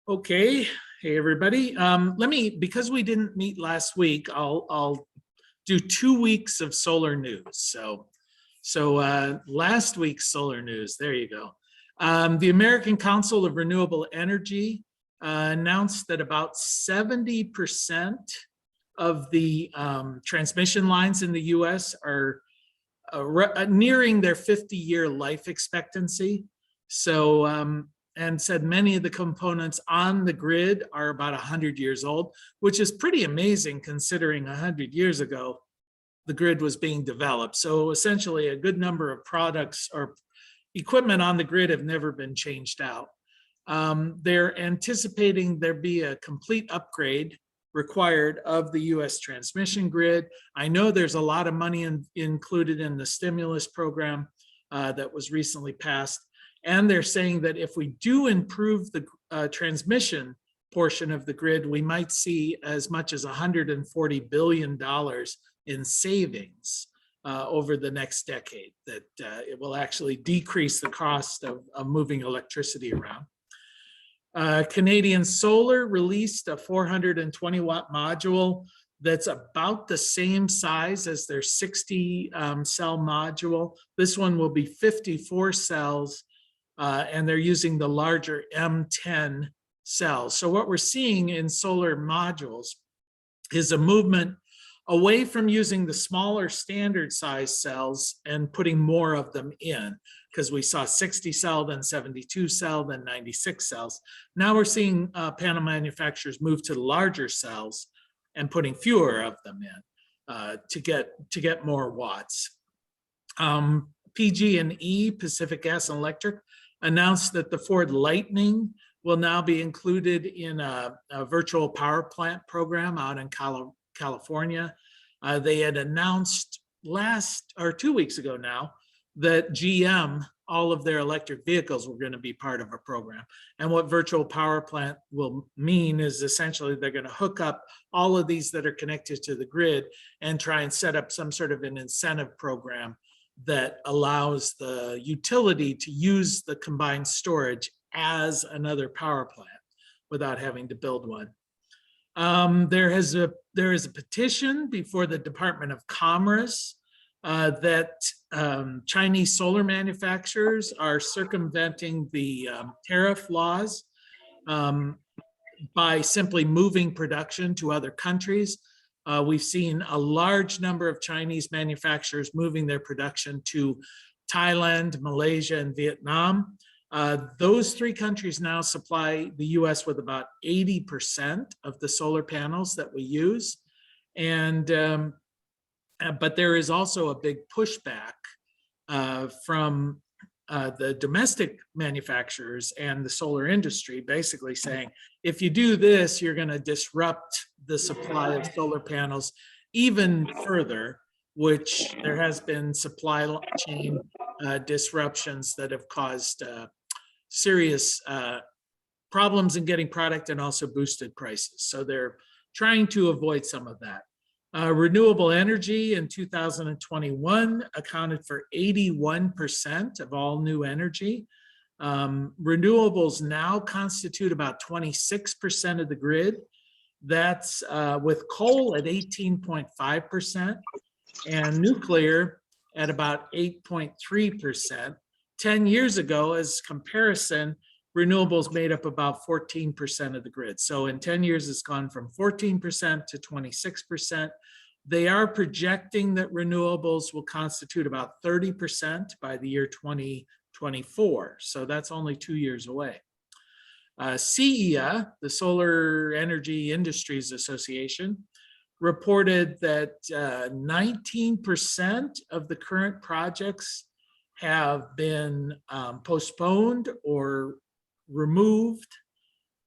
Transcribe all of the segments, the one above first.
Okay, hey everybody. Because we didn't meet last week, I'll do 2 weeks of solar news. So last week's solar news, there you go. The American Council of Renewable Energy announced that about 70% of the transmission lines in the US are nearing their 50-year life expectancy. And said many of the components on the grid are about 100 years old, which is pretty amazing considering 100 years ago, the grid was being developed. So essentially a good number of products or equipment on the grid have never been changed out. They're anticipating there be a complete upgrade required of the US transmission grid. I know there's a lot of money included in the stimulus program that was recently passed. And they're saying that if we do improve the transmission portion of the grid, we might see as much as $140 billion in savings over the next decade, that it will actually decrease the cost of moving electricity around. Canadian Solar released a 420 watt module that's about the same size as their 60 cell module. This one will be 54 cells. And they're using the larger M10 cells. So what we're seeing in solar modules is a movement away from using the smaller standard size cells and putting more of them in, because we saw 60 cell, then 72 cell, then 96 cells. Now we're seeing panel manufacturers move to the larger cells and putting fewer of them in to get more watts. PG&E, Pacific Gas and Electric, announced that the Ford Lightning will now be included in a virtual power plant program out in California. They had announced 2 weeks ago now that GM, all of their electric vehicles were going to be part of a program. And what virtual power plant will mean is essentially they're going to hook up all of these that are connected to the grid and try and set up some sort of an incentive program that allows the utility to use the combined storage as another power plant without having to build one. There is a petition before the Department of Commerce that Chinese solar manufacturers are circumventing the tariff laws by simply moving production to other countries. We've seen a large number of Chinese manufacturers moving their production to Thailand, Malaysia, and Vietnam. Those three countries now supply the US with about 80% of the solar panels that we use. But there is also a big pushback from the domestic manufacturers and the solar industry, basically saying, if you do this, you're going to disrupt the supply of solar panels even further, which there has been supply chain disruptions that have caused serious problems in getting product and also boosted prices. So they're trying to avoid some of that. Renewable energy in 2021 accounted for 81% of all new energy. Renewables now constitute about 26% of the grid. That's with coal at 18.5% and nuclear at about 8.3%. 10 years ago, as comparison, renewables made up about 14% of the grid. So in 10 years, it's gone from 14% to 26%. They are projecting that renewables will constitute about 30% by the year 2024. So that's only 2 years away. CEA, the Solar Energy Industries Association, reported that 19% of the current projects have been postponed or removed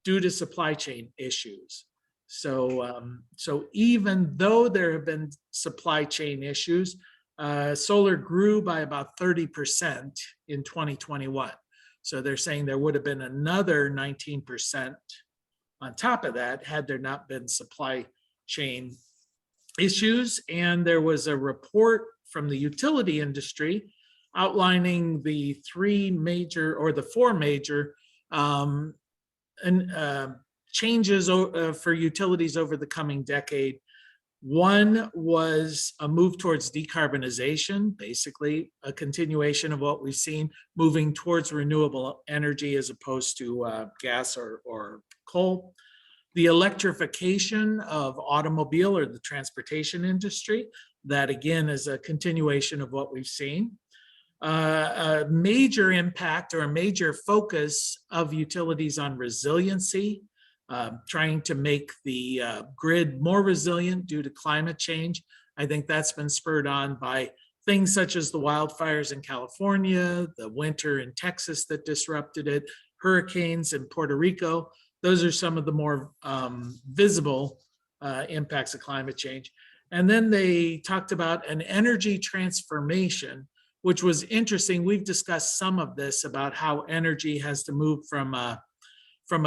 due to supply chain issues. So even though there have been supply chain issues, solar grew by about 30% in 2021. So they're saying there would have been another 19% on top of that had there not been supply chain issues. And there was a report from the utility industry outlining the four major changes for utilities over the coming decade. One was a move towards decarbonization, basically a continuation of what we've seen, moving towards renewable energy as opposed to gas or coal. The electrification of automobile or the transportation industry, that again is a continuation of what we've seen. A major impact or a major focus of utilities on resiliency, trying to make the grid more resilient due to climate change. I think that's been spurred on by things such as the wildfires in California, the winter in Texas that disrupted it, hurricanes in Puerto Rico. Those are some of the more visible impacts of climate change. And then they talked about an energy transformation, which was interesting. We've discussed some of this about how energy has to move from a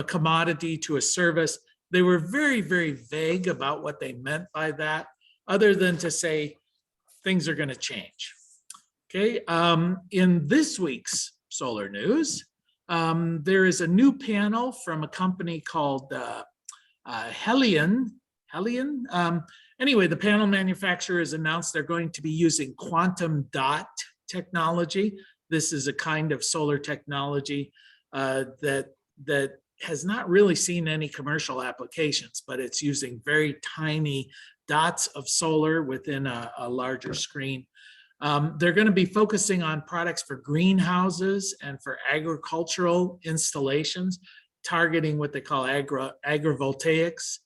commodity to a service. They were very, very vague about what they meant by that, other than to say things are going to change. Okay, in this week's solar news, there is a new panel from a company called Helion. Anyway, the panel manufacturer has announced they're going to be using quantum dot technology. This is a kind of solar technology that has not really seen any commercial applications, but it's using very tiny dots of solar within a larger screen. They're going to be focusing on products for greenhouses and for agricultural installations, targeting what they call agrivoltaics.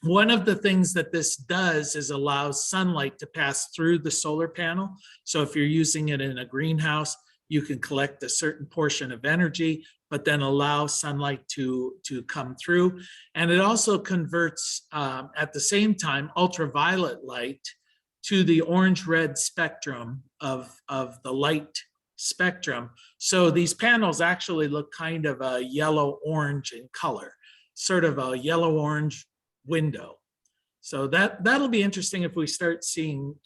One of the things that this does is allows sunlight to pass through the solar panel. So if you're using it in a greenhouse, you can collect a certain portion of energy, but then allow sunlight to come through. And it also converts, at the same time, ultraviolet light to the orange-red spectrum of the light spectrum. So these panels actually look kind of a yellow-orange in color, sort of a yellow-orange window. So that'll be interesting if we start seeing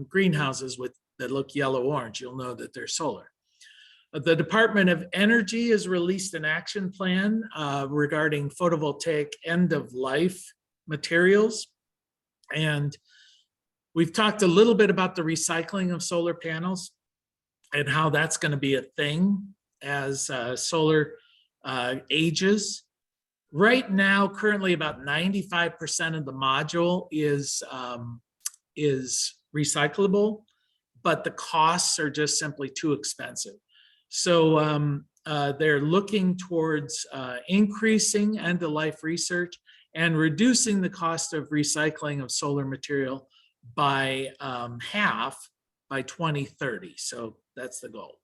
greenhouses that look yellow-orange. You'll know that they're solar. The Department of Energy has released an action plan regarding photovoltaic end-of-life materials. And we've talked a little bit about the recycling of solar panels and how that's going to be a thing as solar ages. Right now, currently about 95% of the module is recyclable, but the costs are just simply too expensive. So they're looking towards increasing end-of-life research and reducing the cost of recycling of solar material by half by 2030. So that's the goal.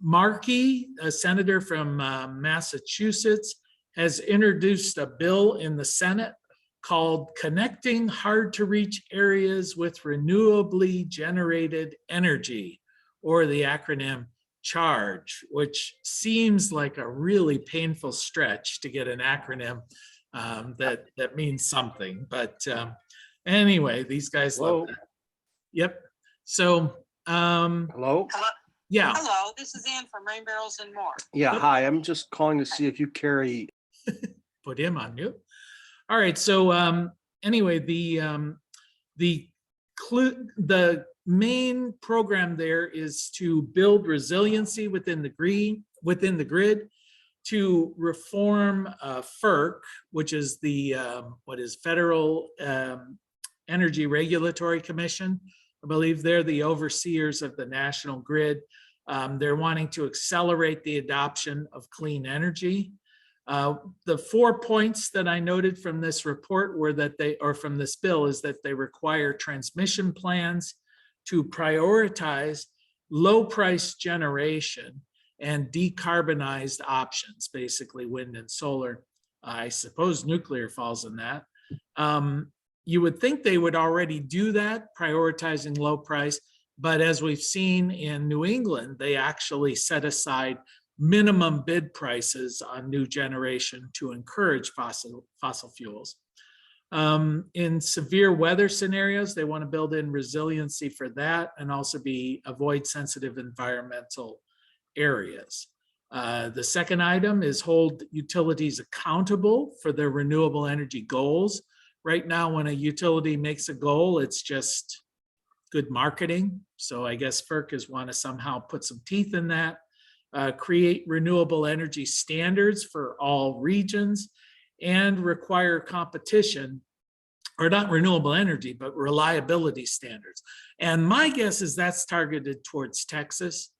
Markey, a senator from Massachusetts, has introduced a bill in the Senate called Connecting Hard-to-Reach Areas with Renewably Generated Energy, or the acronym CHARGE, which seems like a really painful stretch to get an acronym that means something. But anyway, these guys love that. Yep. So, Hello? Yeah. Hello, this is Ann from Rain Barrels and More. Yeah, hi. I'm just calling to see if you carry. Put him on mute. All right. So anyway, the main program there is to build resiliency within the grid, to reform FERC, which is the Federal Energy Regulatory Commission. I believe they're the overseers of the national grid. They're wanting to accelerate the adoption of clean energy. The 4 points that I noted from this report were that from this bill, is that they require transmission plans to prioritize low price generation and decarbonized options, basically wind and solar. I suppose nuclear falls in that. You would think they would already do that, prioritizing low price, but as we've seen in New England, they actually set aside minimum bid prices on new generation to encourage fossil fuels. In severe weather scenarios, they want to build in resiliency for that and also avoid sensitive environmental areas. The second item is hold utilities accountable for their renewable energy goals. Right now, when a utility makes a goal, it's just good marketing. So I guess FERC is want to somehow put some teeth in that. Create renewable energy standards for all regions and require competition, or not renewable energy, but reliability standards. And my guess is that's targeted towards Texas,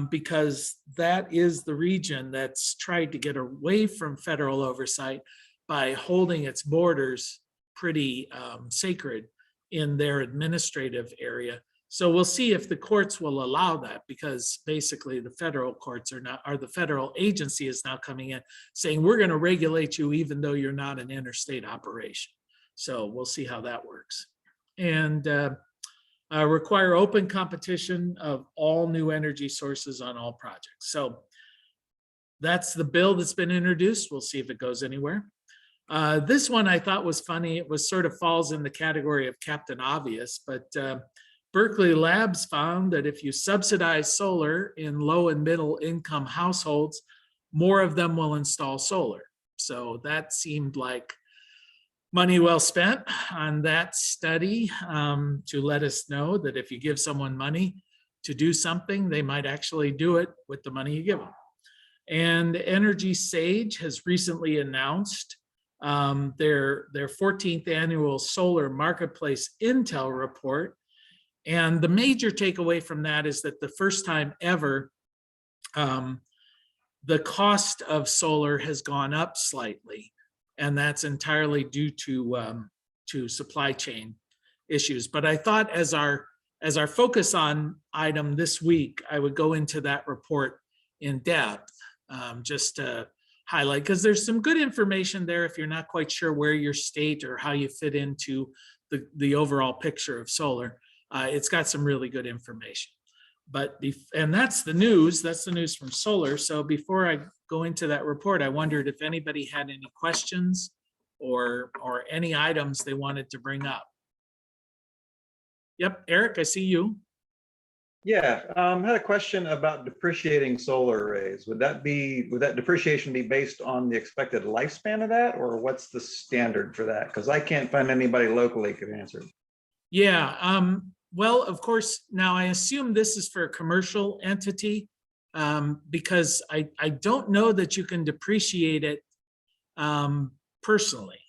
because that is the region that's tried to get away from federal oversight by holding its borders pretty sacred in their administrative area. So we'll see if the courts will allow that, because basically the federal courts or the federal agency is now coming in saying, we're going to regulate you even though you're not an interstate operation. So we'll see how that works. And require open competition of all new energy sources on all projects. So that's the bill that's been introduced. We'll see if it goes anywhere. This one I thought was funny. It was sort of falls in the category of Captain Obvious, but Berkeley Labs found that if you subsidize solar in low and middle income households, more of them will install solar. So that seemed like money well spent on that study, to let us know that if you give someone money to do something, they might actually do it with the money you give them. And EnergySage has recently announced their 14th annual solar marketplace intel report. And the major takeaway from that is that the first time ever, the cost of solar has gone up slightly. And that's entirely due to supply chain issues. But I thought as our focus on item this week, I would go into that report in depth, just to highlight, because there's some good information there if you're not quite sure where your state or how you fit into the overall picture of solar. It's got some really good information. And that's the news. That's the news from solar. So before I go into that report, I wondered if anybody had any questions or any items they wanted to bring up. Yep, Eric, I see you. Yeah, I had a question about depreciating solar arrays. Would that depreciation be based on the expected lifespan of that, or what's the standard for that? Because I can't find anybody locally who can answer. Yeah, well, of course, now I assume this is for a commercial entity, because I don't know that you can depreciate it personally,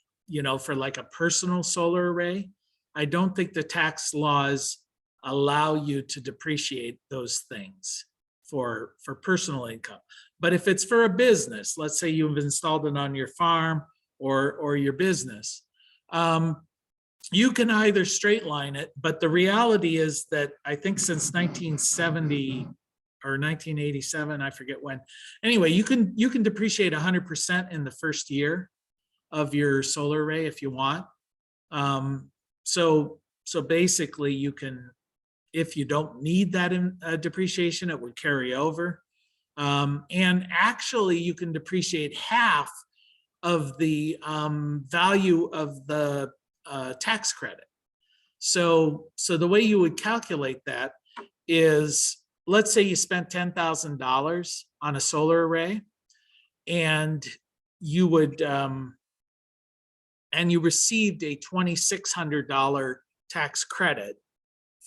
for like a personal solar array. I don't think the tax laws allow you to depreciate those things for personal income. But if it's for a business, let's say you've installed it on your farm or your business, you can either straight line it, but the reality is that I think since 1970 or 1987, I forget when. Anyway, you can depreciate 100% in the first year of your solar array if you want. So basically you can, if you don't need that depreciation, it would carry over. And actually you can depreciate half of the value of the tax credit. So the way you would calculate that is, let's say you spent $10,000 on a solar array, and you would and you received a $2,600 tax credit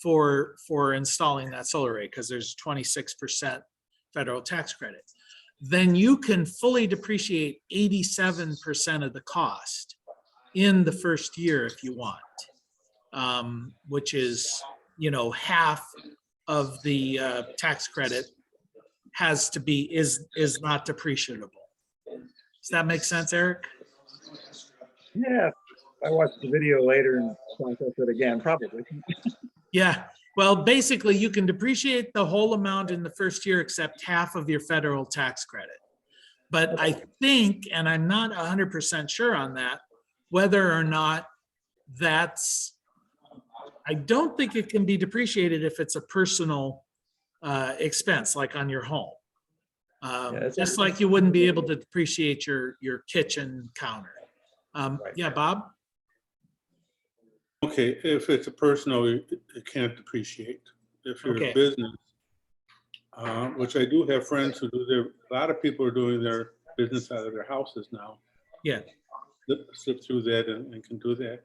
for installing that solar array, because there's 26% federal tax credit. Then you can fully depreciate 87% of the cost in the first year if you want, which is, half of the tax credit is not depreciable. Does that make sense, Eric? Yeah, I watched the video later and process it again, probably. Yeah, well, basically you can depreciate the whole amount in the first year except half of your federal tax credit. But I think, and I'm not 100% sure on that, whether or not I don't think it can be depreciated if it's a personal expense, like on your home. Just like you wouldn't be able to depreciate your kitchen counter. Yeah, Bob? Okay, if it's a personal, it can't depreciate. If you're Okay. a business, which I do have friends who do a lot of people are doing their business out of their houses now. Yeah. Slip through that and can do that.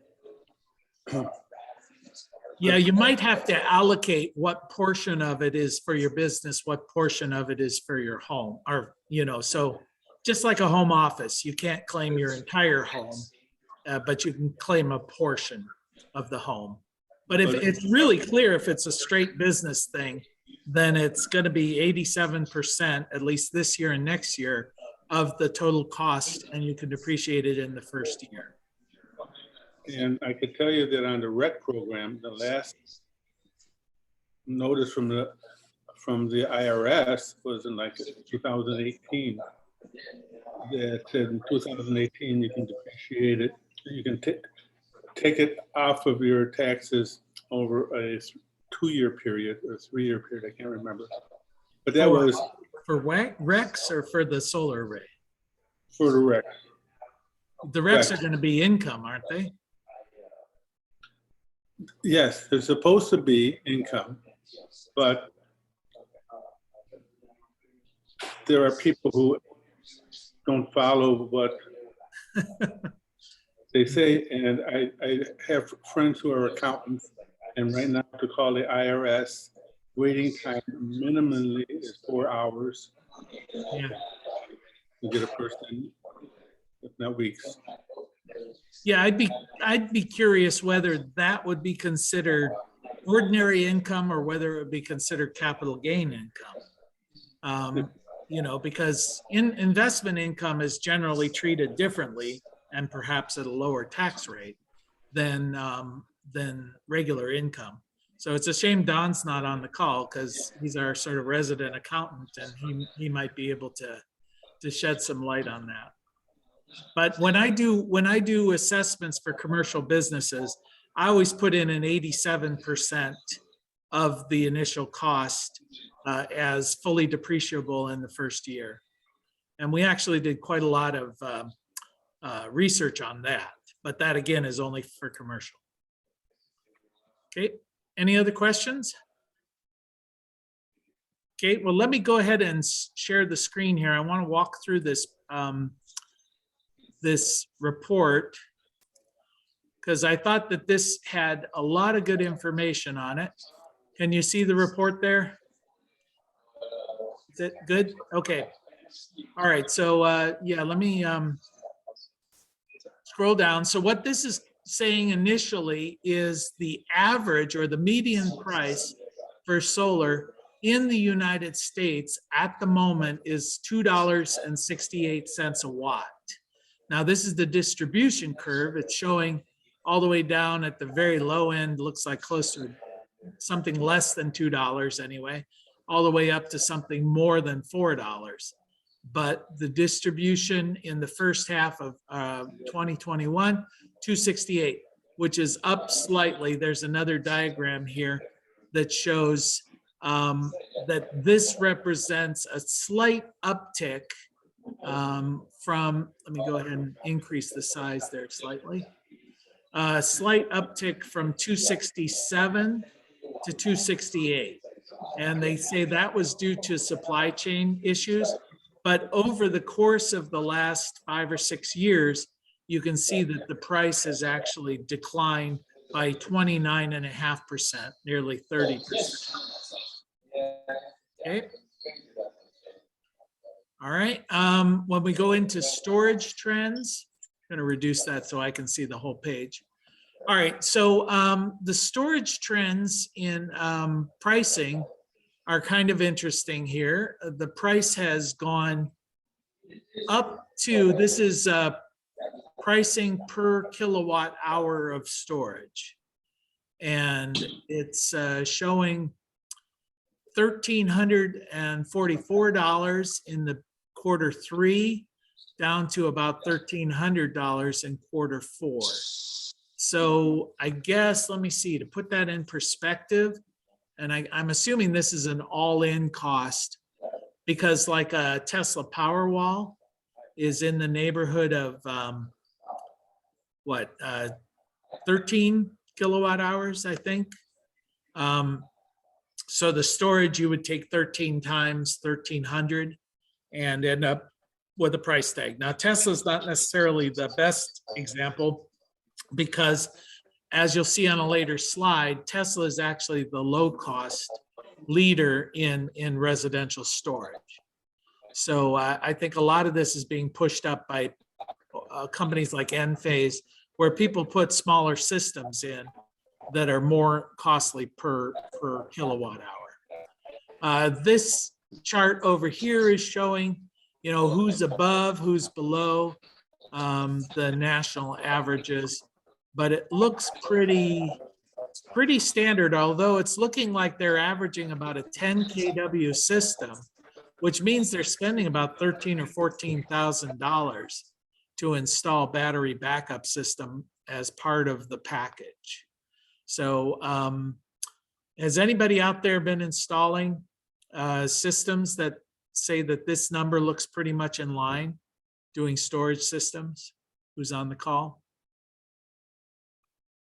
Yeah, you might have to allocate what portion of it is for your business, what portion of it is for your home, or, so just like a home office, you can't claim your entire home, but you can claim a portion of the home. But if it's really clear, if it's a straight business thing, then it's going to be 87%, at least this year and next year, of the total cost, and you can depreciate it in the first year. And I could tell you that on the rec program, the last notice from the IRS was in like 2018. That said in 2018 you can depreciate it. You can take it off of your taxes over a 2-year period or 3-year period. I can't remember. But that was for recs or for the solar array. For the rec. The recs are going to be income, aren't they? Yes, they're supposed to be income, but there are people who don't follow what they say, and I have friends who are accountants, and right now to call the IRS, waiting time minimally is 4 hours. Yeah. To get a person, if not weeks. Yeah, I'd be curious whether that would be considered ordinary income or whether it would be considered capital gain income. Because investment income is generally treated differently and perhaps at a lower tax rate than regular income. So it's a shame Don's not on the call because he's our sort of resident accountant, and he might be able to shed some light on that. But when I do assessments for commercial businesses, I always put in an 87% of the initial cost as fully depreciable in the first year. And we actually did quite a lot of research on that, but that again is only for commercial. Okay, any other questions? Okay, well, let me go ahead and share the screen here. I want to walk through this this report because I thought that this had a lot of good information on it. Can you see the report there? Is it good? Okay. All right. So yeah, let me scroll down. So what this is saying initially is the average or the median price for solar in the United States at the moment is $2.68 a watt. Now this is the distribution curve. It's showing all the way down at the very low end, looks like close to something less than $2 anyway, all the way up to something more than $4. But the distribution in the first half of 2021, 268, which is up slightly. There's another diagram here that shows that this represents a slight uptick from, let me go ahead and increase the size there slightly. Slight uptick from 267 to 268. And they say that was due to supply chain issues. But over the course of the last 5 or 6 years, you can see that the price has actually declined by 29.5%, nearly 30%. Okay. All right. When we go into storage trends, I'm going to reduce that so I can see the whole page. All right. So the storage trends in pricing are kind of interesting here. The price has gone up to, this is pricing per kilowatt hour of storage. And it's showing $1,344 in the Q3, down to about $1,300 in Q4. So I guess, let me see, to put that in perspective, and I'm assuming this is an all-in cost because like a Tesla Powerwall is in the neighborhood of 13 kilowatt hours, I think. So the storage, you would take 13 times 1,300 and end up with a price tag. Now, Tesla's not necessarily the best example because, as you'll see on a later slide, Tesla is actually the low-cost leader in residential storage. So I think a lot of this is being pushed up by companies like Enphase, where people put smaller systems in that are more costly per kilowatt hour. This chart over here is showing, who's above, who's below the national averages, but it looks pretty standard, although it's looking like they're averaging about a 10 kW system, which means they're spending about $13,000 or $14,000 to install battery backup system as part of the package. So has anybody out there been installing systems that say that this number looks pretty much in line, doing storage systems? Who's on the call?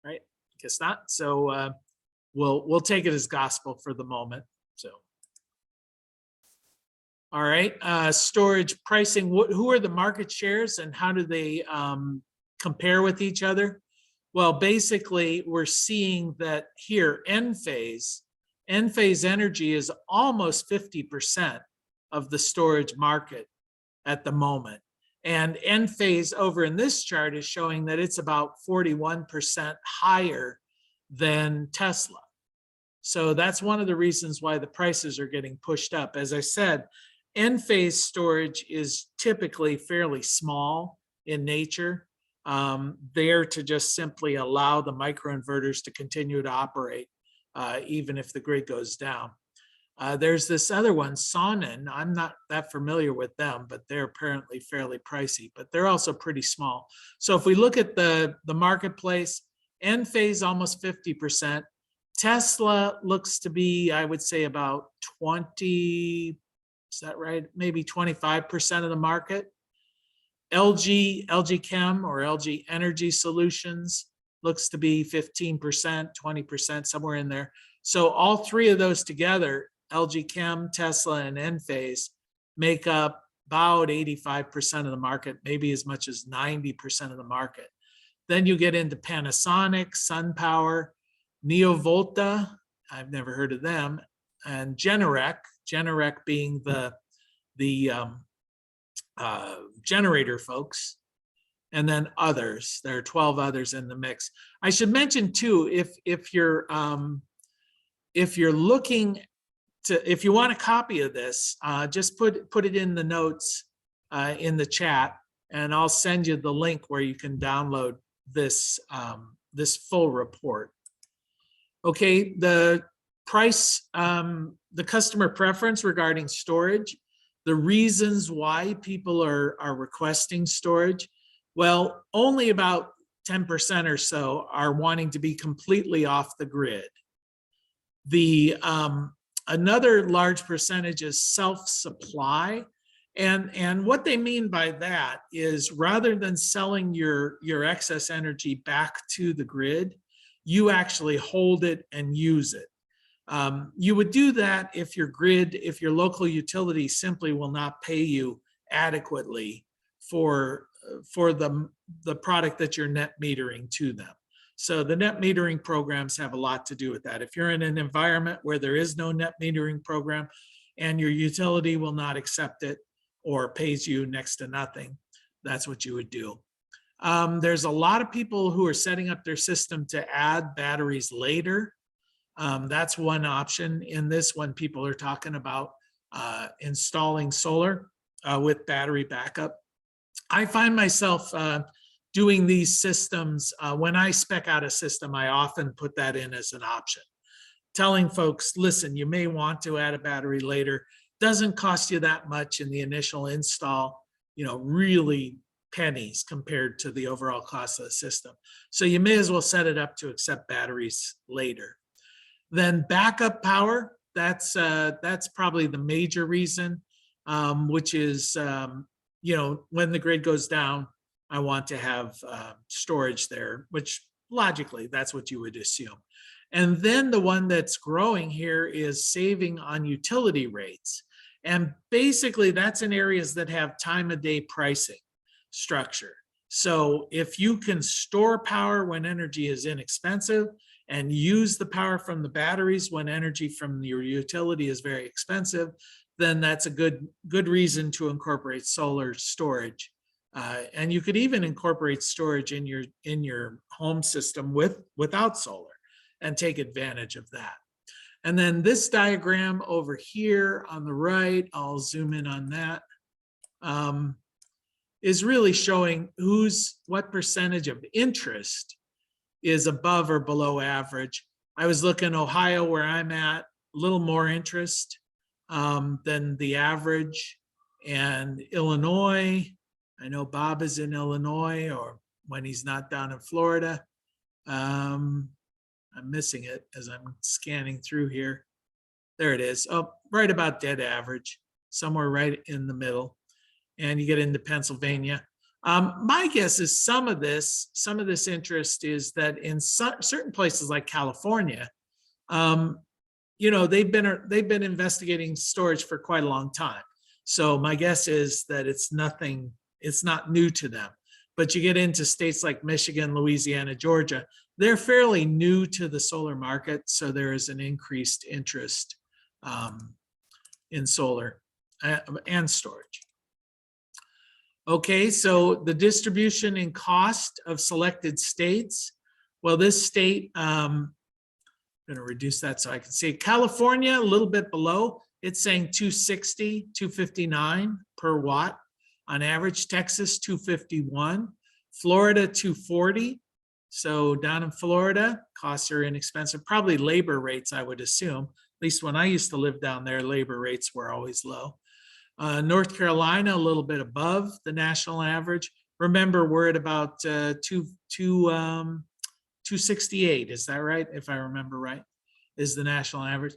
Right, guess not. So we'll take it as gospel for the moment. So, all right, storage pricing. Who are the market shares and how do they compare with each other? Well, basically, we're seeing that here, Enphase Energy is almost 50% of the storage market at the moment. And Enphase over in this chart is showing that it's about 41% higher than Tesla. So that's one of the reasons why the prices are getting pushed up. As I said, Enphase storage is typically fairly small in nature, there to just simply allow the microinverters to continue to operate, even if the grid goes down. There's this other one, Sonnen. I'm not that familiar with them, but they're apparently fairly pricey, but they're also pretty small. So if we look at the marketplace, Enphase almost 50%. Tesla looks to be, I would say, about 20, is that right? Maybe 25% of the market. LG Chem or LG Energy Solutions looks to be 15%, 20%, somewhere in there. So all three of those together, LG Chem, Tesla, and Enphase, make up about 85% of the market, maybe as much as 90% of the market. Then you get into Panasonic, SunPower, NeoVolta, I've never heard of them, and Generac being the generator folks, and then others. There are 12 others in the mix. I should mention too, if you're looking to, if you want a copy of this, just put it in the notes in the chat, and I'll send you the link where you can download this this full report. Okay, the price, the customer preference regarding storage, the reasons why people are requesting storage. Well, only about 10% or so are wanting to be completely off the grid. The another large percentage is self-supply. And what they mean by that is, rather than selling your excess energy back to the grid, you actually hold it and use it. You would do that if your grid, if your local utility simply will not pay you adequately for the product that you're net metering to them. So the net metering programs have a lot to do with that. If you're in an environment where there is no net metering program and your utility will not accept it or pays you next to nothing, that's what you would do. There's a lot of people who are setting up their system to add batteries later. That's one option. In this one, people are talking about installing solar with battery backup. I find myself doing these systems. When I spec out a system, I often put that in as an option, telling folks, listen, you may want to add a battery later. Doesn't cost you that much in the initial install, really pennies compared to the overall cost of the system. So you may as well set it up to accept batteries later. Then backup power, that's probably the major reason, which is, when the grid goes down, I want to have storage there, which logically, that's what you would assume. And then the one that's growing here is saving on utility rates. And basically that's in areas that have time of day pricing structure. So if you can store power when energy is inexpensive and use the power from the batteries when energy from your utility is very expensive, then that's a good reason to incorporate solar storage. And you could even incorporate storage in your home system without solar and take advantage of that. And then this diagram over here on the right, I'll zoom in on that, is really showing what percentage of interest is above or below average. I was looking Ohio where I'm at, a little more interest than the average, and Illinois. I know Bob is in Illinois, or when he's not down in Florida. I'm missing it as I'm scanning through here. There it is. Oh, right about dead average, somewhere right in the middle. And you get into Pennsylvania. My guess is some of this interest is that in certain places like California, they've been investigating storage for quite a long time. So my guess is that it's not new to them. But you get into states like Michigan, Louisiana, Georgia, they're fairly new to the solar market. So there is an increased interest in solar and storage. Okay, so the distribution in cost of selected states. Well, this state, I'm going to reduce that so I can see. California, a little bit below. It's saying 260, 259 per watt on average. Texas, 251. Florida, 240. So down in Florida, costs are inexpensive. Probably labor rates, I would assume. At least when I used to live down there, labor rates were always low. North Carolina, a little bit above the national average. Remember, we're at about 268. Is that right? If I remember right, is the national average.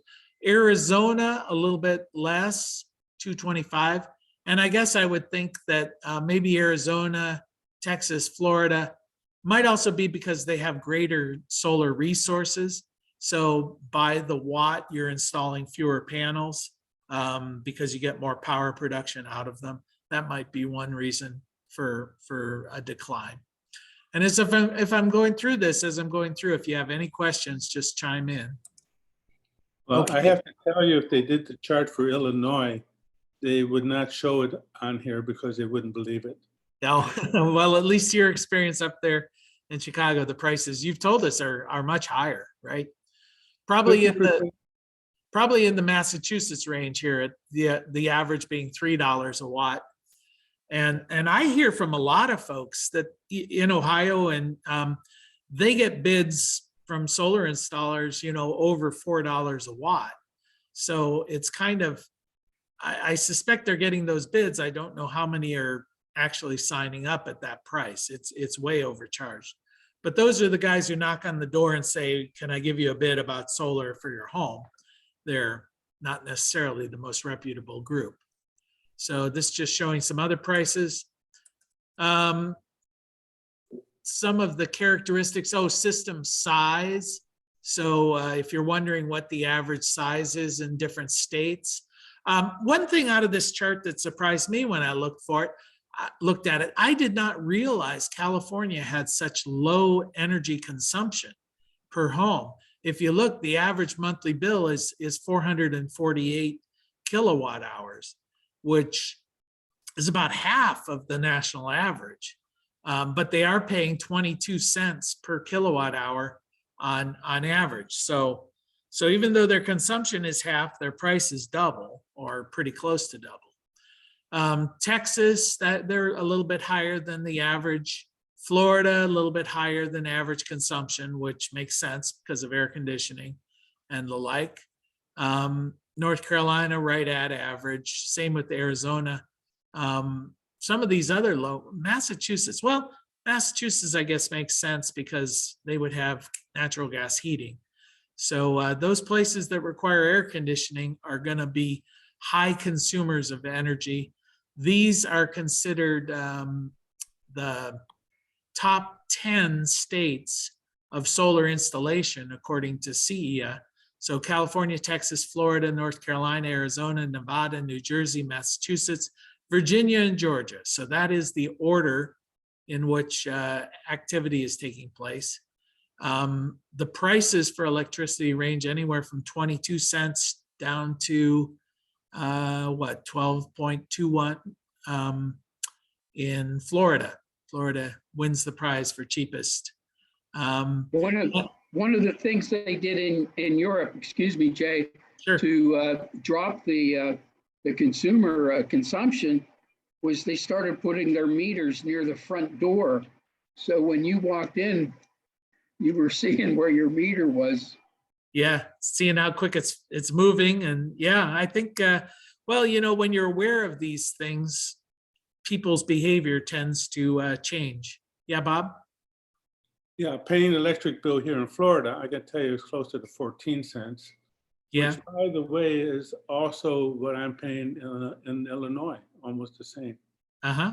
Arizona, a little bit less, 225. And I guess I would think that maybe Arizona, Texas, Florida might also be because they have greater solar resources. So by the watt, you're installing fewer panels because you get more power production out of them. That might be one reason for a decline. And as if I'm going through this, if you have any questions, just chime in. Well, Okay. I have to tell you, if they did the chart for Illinois, they would not show it on here because they wouldn't believe it. No, well, at least your experience up there in Chicago, the prices you've told us are much higher, right? Probably in the Massachusetts range here, at the average being $3 a watt. And I hear from a lot of folks that in Ohio, and they get bids from solar installers, over $4 a watt. So it's kind of, I suspect they're getting those bids. I don't know how many are actually signing up at that price. It's way overcharged. But those are the guys who knock on the door and say, can I give you a bid about solar for your home? They're not necessarily the most reputable group. So this is just showing some other prices. Some of the characteristics, system size. So if you're wondering what the average size is in different states. One thing out of this chart that surprised me when I looked at it, I did not realize California had such low energy consumption per home. If you look, the average monthly bill is 448 kilowatt hours, which is about half of the national average. But they are paying 22 cents per kilowatt hour on average. So even though their consumption is half, their price is double or pretty close to double. Texas, they're a little bit higher than the average. Florida, a little bit higher than average consumption, which makes sense because of air conditioning and the like. North Carolina, right at average. Same with Arizona. Some of these other Massachusetts, Massachusetts, I guess, makes sense because they would have natural gas heating. So those places that require air conditioning are going to be high consumers of energy. These are considered the top 10 states of solar installation, according to CEA. So California, Texas, Florida, North Carolina, Arizona, Nevada, New Jersey, Massachusetts, Virginia, and Georgia. So that is the order in which activity is taking place. The prices for electricity range anywhere from 22 cents down to 12.21 in Florida. Florida wins the prize for cheapest. One of the things they did in Europe, excuse me, Jay, Sure. to drop the consumer consumption was they started putting their meters near the front door. So when you walked in, you were seeing where your meter was. Yeah, seeing how quick it's moving. And yeah, I think, well, you know, when you're aware of these things, people's behavior tends to change. Yeah, Bob? Yeah, paying electric bill here in Florida, I can tell you it's closer to 14 cents. Yeah. Which, by the way, is also what I'm paying in Illinois, almost the same. Uh-huh.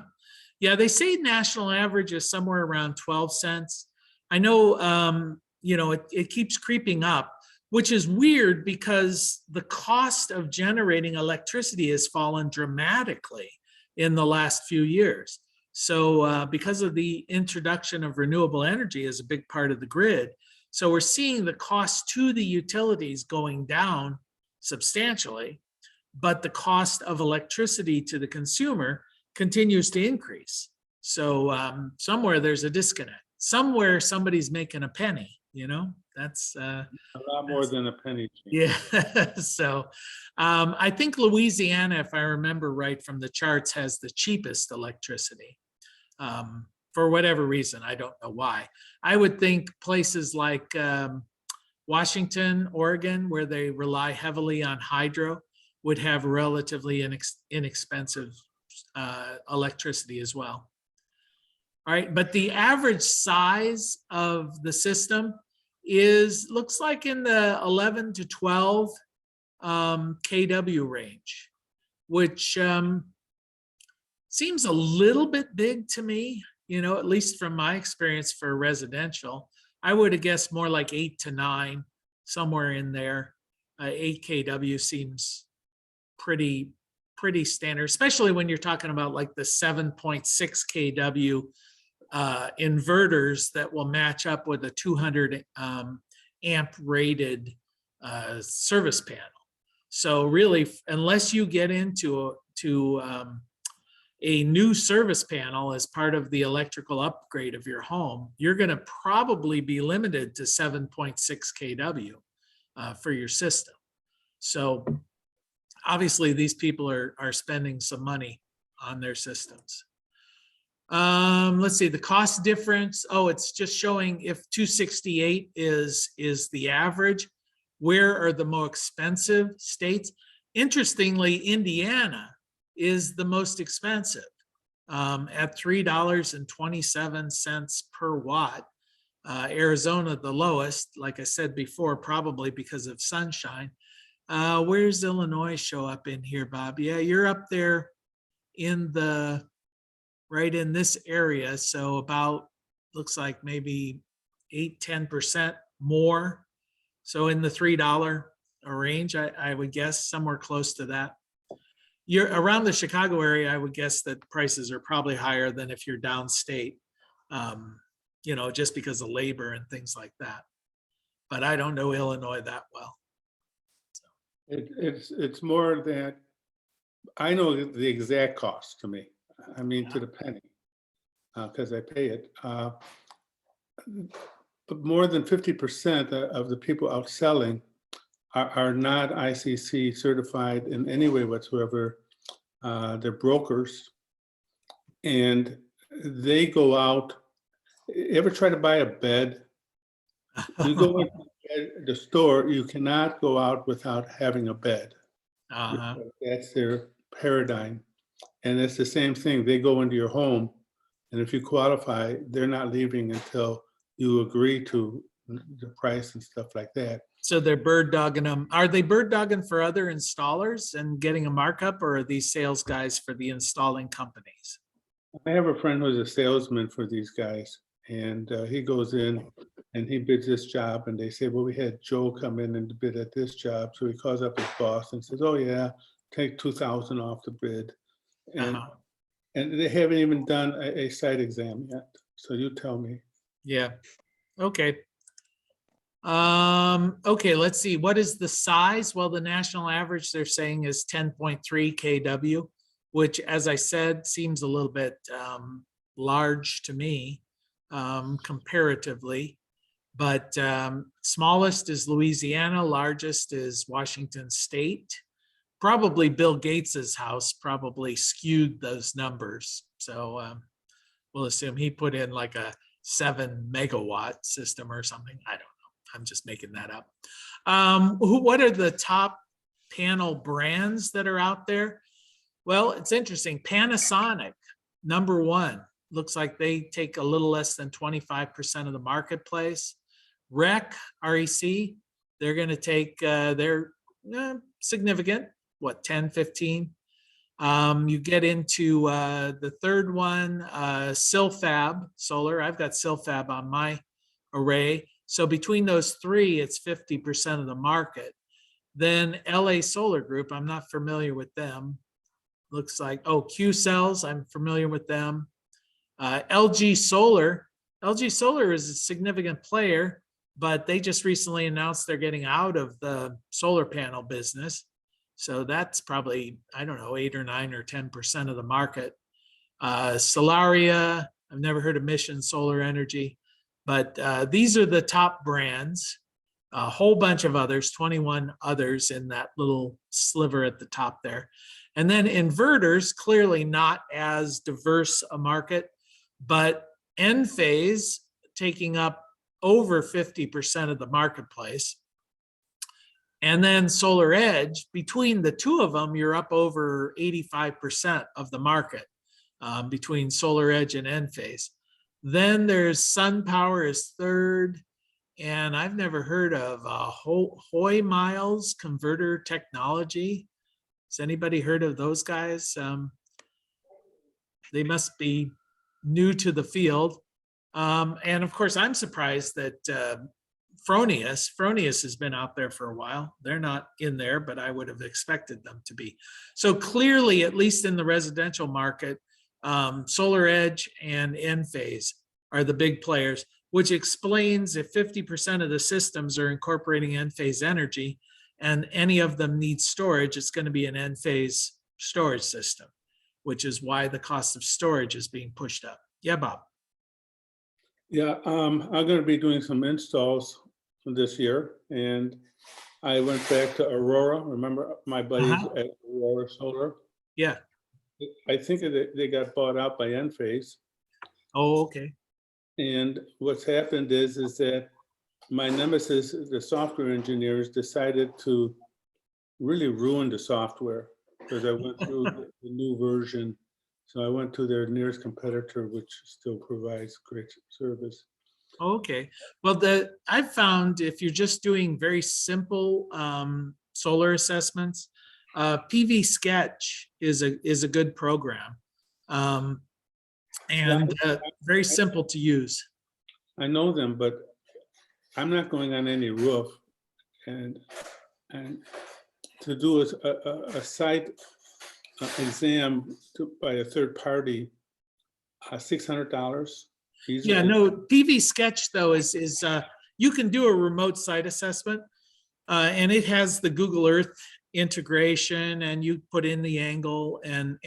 Yeah, they say national average is somewhere around 12 cents. I know, you know, it keeps creeping up, which is weird because the cost of generating electricity has fallen dramatically in the last few years. So because of the introduction of renewable energy as a big part of the grid, so we're seeing the cost to the utilities going down substantially, but the cost of electricity to the consumer continues to increase. So somewhere there's a disconnect. Somewhere somebody's making a penny, you know, that's A lot more than a penny. yeah. So I think Louisiana, if I remember right from the charts, has the cheapest electricity. For whatever reason, I don't know why. I would think places like Washington, Oregon, where they rely heavily on hydro, would have relatively inexpensive electricity as well. All right, but the average size of the system looks like in the 11 to 12 kW range, which seems a little bit big to me, you know, at least from my experience for residential. I would have guessed more like 8 to 9, somewhere in there. 8 kW seems pretty standard, especially when you're talking about like the 7.6 kW inverters that will match up with a 200 amp rated service panel. So really, unless you get into a new service panel as part of the electrical upgrade of your home, you're going to probably be limited to 7.6 kW for your system. So obviously these people are spending some money on their systems. Let's see, the cost difference. Oh, it's just showing if 268 is the average. Where are the more expensive states? Interestingly, Indiana is the most expensive at $3.27 per watt. Arizona, the lowest, like I said before, probably because of sunshine. Where's Illinois show up in here, Bob? Yeah, you're up there in right in this area. So about, looks like maybe 8-10% more. So in the $3 range, I would guess somewhere close to that. You're around the Chicago area, I would guess that prices are probably higher than if you're downstate, you know, just because of labor and things like that. But I don't know Illinois that well. It's more that I know the exact cost to me. I mean, to the penny, because I pay it. But more than 50% of the people out selling are not ICC certified in any way whatsoever. They're brokers, and they go out. Ever try to buy a bed? You go into the store, you cannot go out without having a bed. That's their paradigm. And it's the same thing. They go into your home, and if you qualify, they're not leaving until you agree to the price and stuff like that. So they're bird dogging them. Are they bird dogging for other installers and getting a markup, or are these sales guys for the installing companies? I have a friend who's a salesman for these guys, And he goes in and he bids this job, and they say, well, we had Joe come in and bid at this job. So he calls up his boss and says, oh yeah, take 2,000 off the bid. And Uh-huh. and they haven't even done a site exam yet. So you tell me. Yeah, okay. Okay, let's see. What is the size? Well, the national average they're saying is 10.3 kW, which, as I said, seems a little bit large to me comparatively. But smallest is Louisiana, largest is Washington State. Probably Bill Gates's house probably skewed those numbers. So we'll assume he put in like a 7 megawatt system or something. I don't know. I'm just making that up. What are the top panel brands that are out there? Well, it's interesting. Panasonic, number one, looks like they take a little less than 25% of the marketplace. REC, they're going to take, they're significant, what, 10, 15? You get into the third one, Silfab Solar. I've got Silfab on my array. So between those three, it's 50% of the market. Then LA Solar Group, I'm not familiar with them. Looks like, oh, Q Cells, I'm familiar with them. LG Solar is a significant player, but they just recently announced they're getting out of the solar panel business. So that's probably, I don't know, 8 or 9 or 10% of the market. Solaria, I've never heard of Mission Solar Energy, but these are the top brands. A whole bunch of others, 21 others in that little sliver at the top there. And then inverters, clearly not as diverse a market, but Enphase taking up over 50% of the marketplace. And then Solar Edge, between the two of them, you're up over 85% of the market between Solar Edge and Enphase. Then there's SunPower is third. And I've never heard of Hoy Miles Converter Technology. Has anybody heard of those guys? They must be new to the field. And of course, I'm surprised that Fronius has been out there for a while. They're not in there, but I would have expected them to be. So clearly, at least in the residential market, Solar Edge and Enphase are the big players, which explains if 50% of the systems are incorporating Enphase energy and any of them need storage, it's going to be an Enphase storage system, which is why the cost of storage is being pushed up. Yeah, Bob. Yeah, I'm going to be doing some installs this year, and I went back to Aurora. Remember my buddies at Aurora Solar? Yeah. I think they got bought out by Enphase. Oh, okay. And what's happened is that my nemesis, the software engineers, decided to really ruin the software because I went through the new version. So I went to their nearest competitor, which still provides great service. Okay. Well, I've found if you're just doing very simple solar assessments, PV Sketch is a good program. And very simple to use. I know them, but I'm not going on any roof, and to do a site exam by a third party, $600. Yeah, no, PV Sketch though is you can do a remote site assessment, and it has the Google Earth integration, and you put in the angle and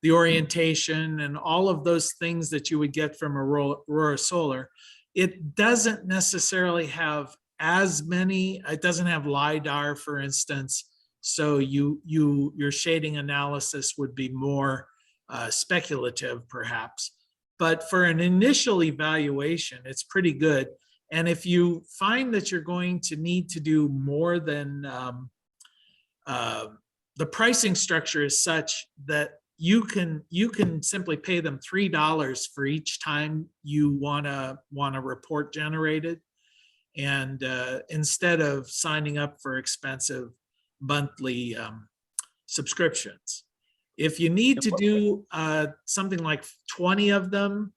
the orientation and all of those things that you would get from Aurora Solar. It doesn't necessarily have as many, it doesn't have LiDAR, for instance, so your shading analysis would be more speculative perhaps. But for an initial evaluation, it's pretty good. And if you find that you're going to need to do more than, the pricing structure is such that you can simply pay them $3 for each time you want a report generated, and instead of signing up for expensive monthly subscriptions. If you need to do something like 20 of them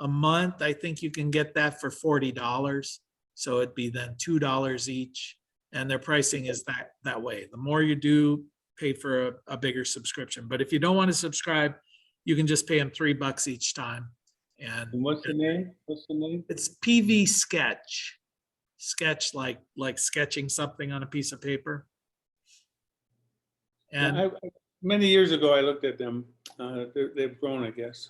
a month, I think you can get that for $40. So it'd be then $2 each. And their pricing is that way. The more you do, pay for a bigger subscription. But if you don't want to subscribe, you can just pay them $3 each time. And And what's the name? What's the name? it's PV Sketch. Sketch like sketching something on a piece of paper. And Many years ago, I looked at them. They've grown, I guess.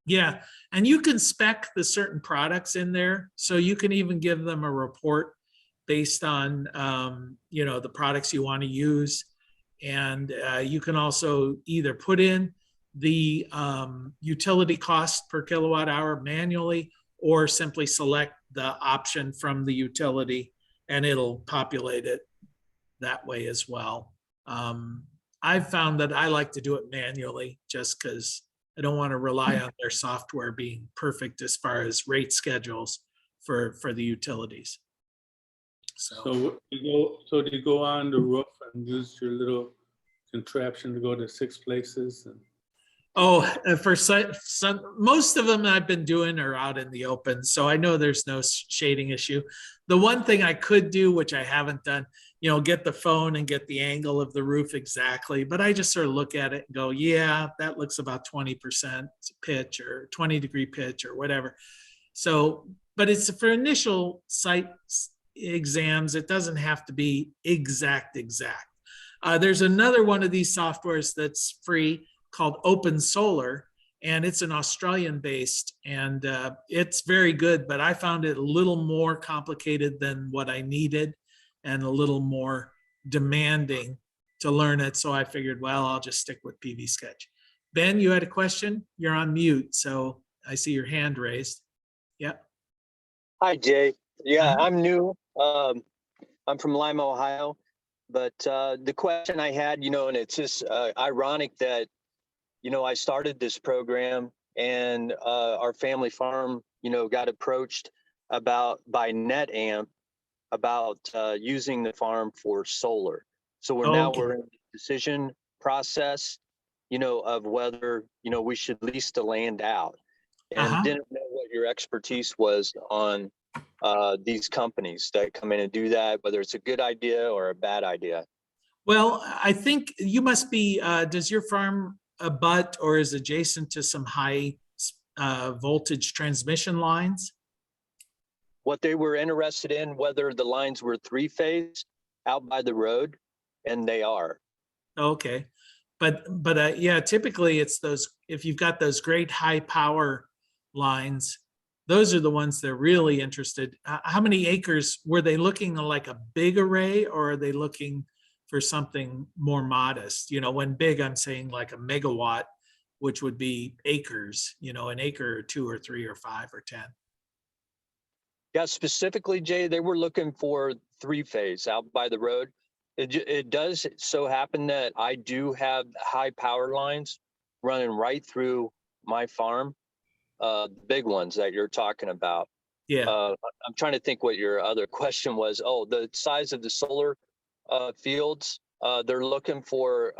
yeah, and you can spec the certain products in there. So you can even give them a report based on, the products you want to use. And you can also either put in the utility cost per kilowatt hour manually, or simply select the option from the utility and it'll populate it that way as well. I've found that I like to do it manually just because I don't want to rely on their software being perfect as far as rate schedules for the utilities. So So do you go on the roof and use your little contraption to go to 6 places? And for some, most of them I've been doing are out in the open, so I know there's no shading issue. The one thing I could do, which I haven't done, get the phone and get the angle of the roof exactly, but I just sort of look at it and go, yeah, that looks about 20% pitch or 20-degree pitch or whatever. So, but it's for initial site exams. It doesn't have to be exact. There's another one of these softwares that's free called Open Solar, and it's an Australian based, and it's very good, but I found it a little more complicated than what I needed and a little more demanding to learn it. So I figured, well, I'll just stick with PV Sketch. Ben, you had a question? You're on mute, so I see your hand raised. Yep. Hi, Jay. Yeah, Uh-huh. I'm new. I'm from Lima, Ohio. But the question I had, and it's just ironic that, I started this program and our family farm, got approached by NetAmp about using the farm for solar. So now Okay. we're in the decision process, of whether, we should lease the land out. And Uh-huh. didn't know what your expertise was on these companies that come in and do that, whether it's a good idea or a bad idea. Well, I think you must be, does your farm abut or is adjacent to some high voltage transmission lines? What they were interested in, whether the lines were 3-phase out by the road, and they are. Okay. But yeah, typically it's those, if you've got those great high power lines, those are the ones they're really interested. How many acres were they looking like a big array, or are they looking for something more modest? When big, I'm saying like a megawatt, which would be acres, an acre or 2 or 3 or 5 or 10. Yeah, specifically, Jay, they were looking for 3-phase out by the road. It does so happen that I do have high power lines running right through my farm, the big ones that you're talking about. Yeah. I'm trying to think what your other question was. Oh, the size of the solar fields. They're looking for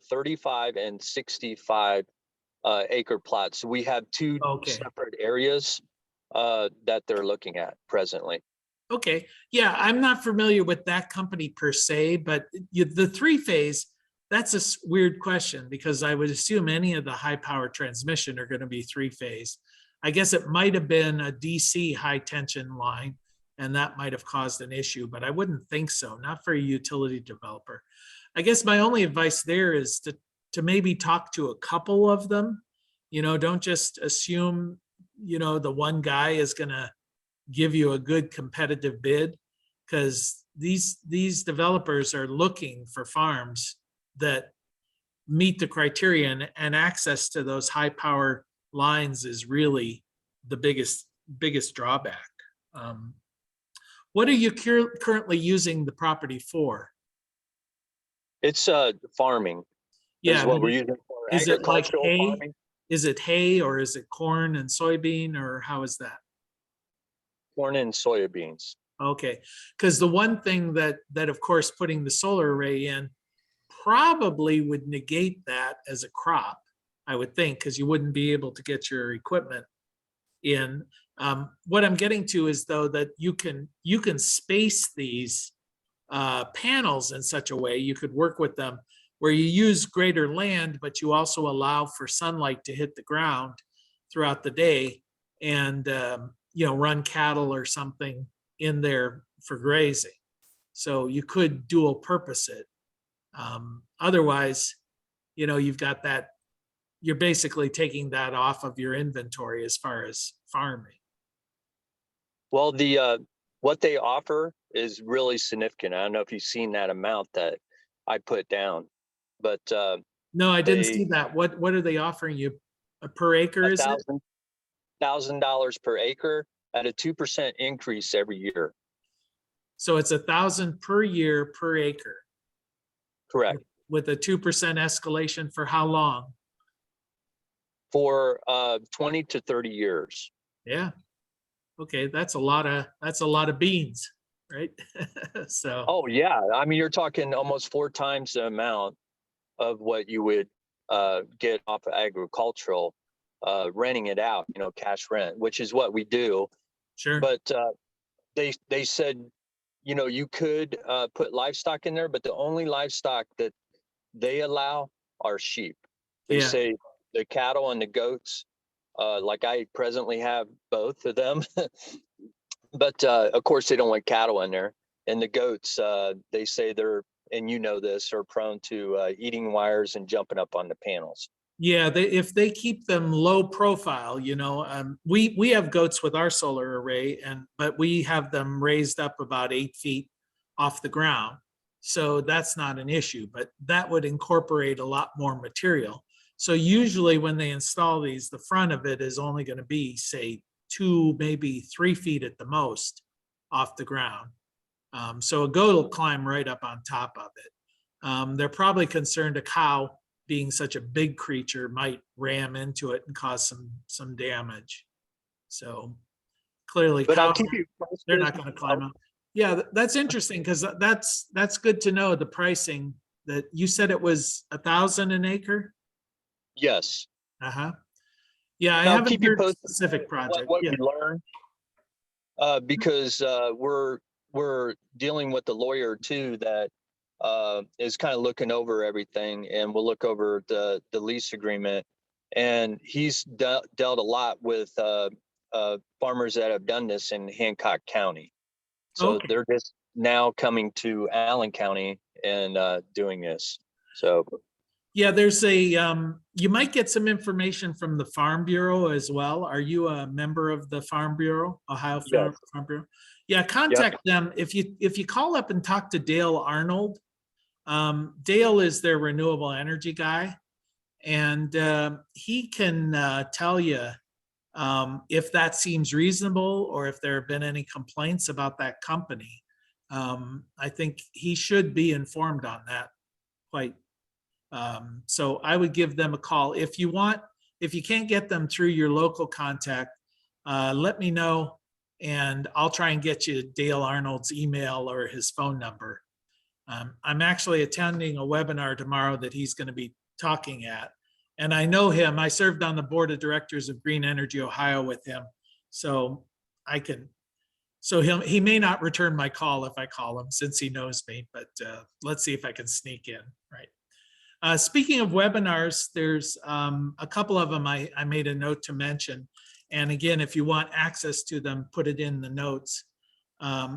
35 and 65 acre plots. So we have 2 Okay. separate areas that they're looking at presently. Okay. Yeah, I'm not familiar with that company per se, but the 3-phase, that's a weird question because I would assume any of the high power transmission are going to be 3-phase. I guess it might have been a DC high tension line, and that might have caused an issue, but I wouldn't think so, not for a utility developer. I guess my only advice there is to maybe talk to a couple of them. Don't just assume, the one guy is going to give you a good competitive bid, because these developers are looking for farms that meet the criterion, and access to those high power lines is really the biggest drawback. What are you currently using the property for? It's farming. Yeah, Is what we're using for is it like agricultural hay? farming. Is it hay, or is it corn and soybean, or how is that? Corn and soybeans. Okay, because the one thing that of course putting the solar array in probably would negate that as a crop, I would think, because you wouldn't be able to get your equipment in. What I'm getting to is though that you can space these panels in such a way, you could work with them where you use greater land, but you also allow for sunlight to hit the ground throughout the day, and run cattle or something in there for grazing. So you could dual purpose it. Otherwise, you've got that, you're basically taking that off of your inventory as far as farming. Well, what they offer is really significant. I don't know if you've seen that amount that I put down, but No, I didn't see that. What are they offering you? Per acre, is it? $1,000 per acre at a 2% increase every year. So it's $1,000 per year per acre Correct. with a 2% escalation for how long? For 20 to 30 years. Yeah. Okay, that's a lot of beans, right? So. Oh yeah, I mean, you're talking almost 4 times the amount of what you would get off of agricultural, renting it out, cash rent, which is what we do. Sure. But they said, you could put livestock in there, but the only livestock that they allow are sheep. They Yeah. say the cattle and the goats, like I presently have both of them, but of course they don't want cattle in there. And the goats, they say they're, and this, are prone to eating wires and jumping up on the panels. Yeah, if they keep them low profile, we have goats with our solar array, but we have them raised up about 8 feet off the ground. So that's not an issue, but that would incorporate a lot more material. So usually when they install these, the front of it is only going to be, say, 2, maybe 3 feet at the most off the ground. So a goat will climb right up on top of it. They're probably concerned a cow, being such a big creature, might ram into it and cause some damage. So clearly, But I'll cows, keep you they're not going to climb up. Yeah, that's interesting, because that's good to know, the pricing. That you said it was $1,000 an acre. Yes. Yeah, I I'll haven't keep you heard posted specific project. what Yeah. we learn, because we're dealing with the lawyer too that is kind of looking over everything, and we'll look over the lease agreement. And he's dealt a lot with farmers that have done this in Hancock County. So Okay. they're just now coming to Allen County and doing this. So Yeah, there's you might get some information from the Farm Bureau as well. Are you a member of the Farm Bureau, Ohio Yes. Farm Bureau? Yeah, contact them. If you call up and talk to Dale Arnold, Dale is their renewable energy guy, and he can tell you if that seems reasonable or if there have been any complaints about that company. I think he should be informed on that quite. So I would give them a call. If you can't get them through your local contact, let me know, and I'll try and get you Dale Arnold's email or his phone number. I'm actually attending a webinar tomorrow that he's going to be talking at, and I know him. I served on the board of directors of Green Energy Ohio with him, so I can. So he may not return my call if I call him, since he knows me, but let's see if I can sneak in, right? Speaking of webinars, there's a couple of them I made a note to mention. And again, if you want access to them, put it in the notes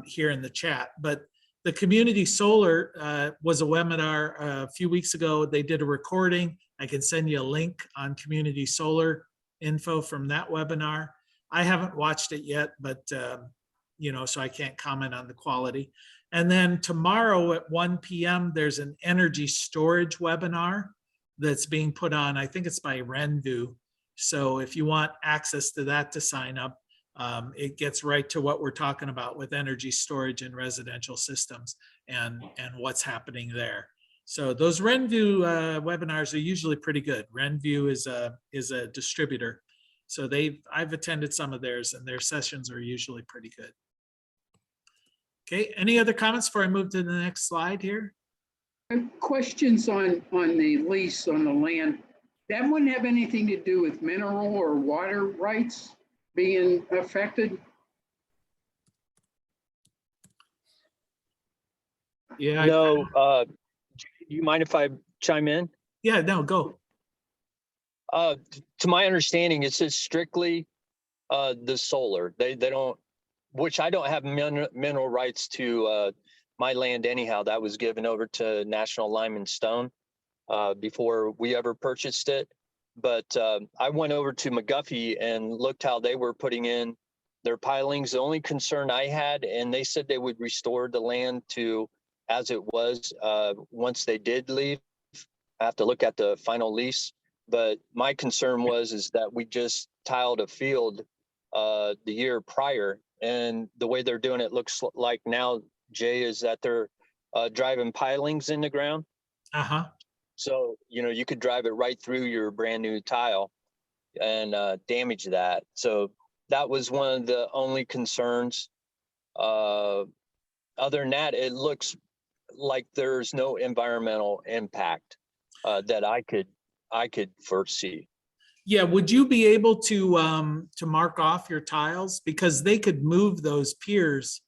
here in the chat. But the Community Solar was a webinar a few weeks ago. They did a recording. I can send you a link on Community Solar info from that webinar. I haven't watched it yet, but so I can't comment on the quality. And then tomorrow at 1 p.m., there's an energy storage webinar that's being put on. I think it's by Renvu. So if you want access to that to sign up, it gets right to what we're talking about with energy storage in residential systems and what's happening there. So those Renvu webinars are usually pretty good. Renvu is a distributor. So I've attended some of theirs, and their sessions are usually pretty good. Okay, any other comments before I move to the next slide here? Questions on the lease on the land. That wouldn't have anything to do with mineral or water rights? being affected? Yeah. No, do you mind if I chime in? Yeah, no, go. To my understanding, it's just strictly the solar. They don't, which I don't have mineral rights to my land anyhow. That was given over to National Lime and Stone before we ever purchased it. But I went over to McGuffey and looked how they were putting in their pilings. The only concern I had, and they said they would restore the land to as it was once they did leave. I have to look at the final lease. But my concern is that we just tiled a field the year prior, and the way they're doing it looks like now, Jay, is that they're driving pilings in the ground. Uh-huh. So, you could drive it right through your brand new tile and damage that. So that was one of the only concerns. Other than that, it looks like there's no environmental impact that I could foresee. Yeah, would you be able to mark off your tiles? Because they could move those piers,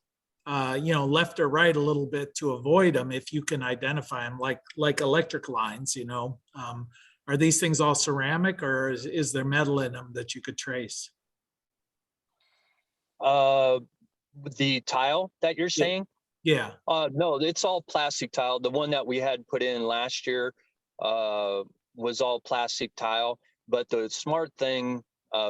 left or right a little bit to avoid them if you can identify them, like electric lines, Are these things all ceramic, or is there metal in them that you could trace? The tile that you're saying? Yeah. No, it's all plastic tile. The one that we had put in last year was all plastic tile. But the smart thing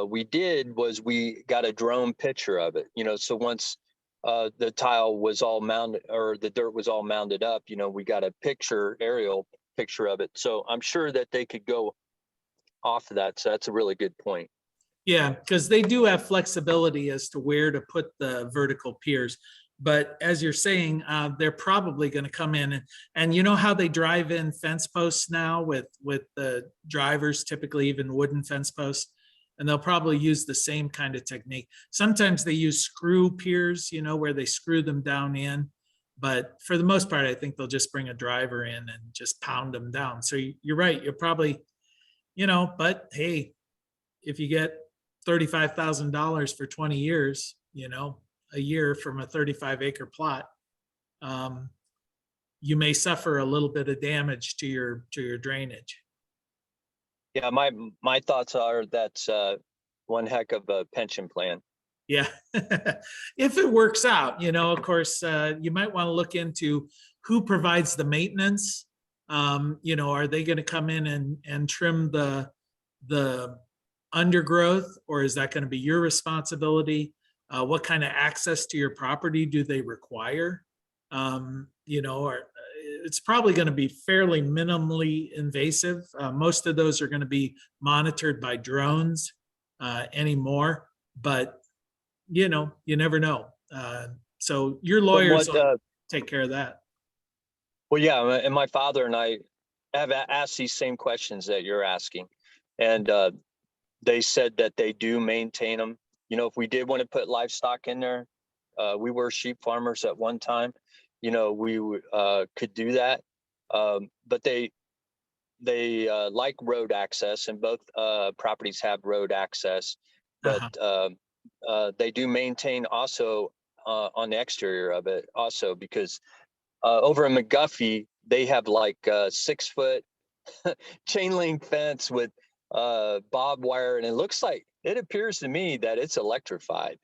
we did was we got a drone picture of it. So once the tile was all mounted, or the dirt was all mounded up, we got a aerial picture of it. So I'm sure that they could go off of that. So that's a really good point. Yeah, because they do have flexibility as to where to put the vertical piers. But as you're saying, they're probably going to come in and you know how they drive in fence posts now with the drivers, typically even wooden fence posts, and they'll probably use the same kind of technique. Sometimes they use screw piers, where they screw them down in. But for the most part, I think they'll just bring a driver in and just pound them down. So you're right. You're probably, but hey, if you get $35,000 for 20 years, a year from a 35-acre plot, you may suffer a little bit of damage to your drainage. Yeah, my thoughts are that's one heck of a pension plan. Yeah, if it works out, of course, you might want to look into who provides the maintenance. Are they going to come in and trim the undergrowth, or is that going to be your responsibility? What kind of access to your property do they require? It's probably going to be fairly minimally invasive. Most of those are going to be monitored by drones anymore, but you never know. So your lawyers will take care of that. Well, yeah, and my father and I have asked these same questions that you're asking, and they said that they do maintain them. If we did want to put livestock in there, we were sheep farmers at one time, we could do that. But they like road access, and both properties have road access, but they do maintain also on the exterior of it also, because over in McGuffey, they have like 6-foot chain link fence with barbed wire, and it appears to me that it's electrified,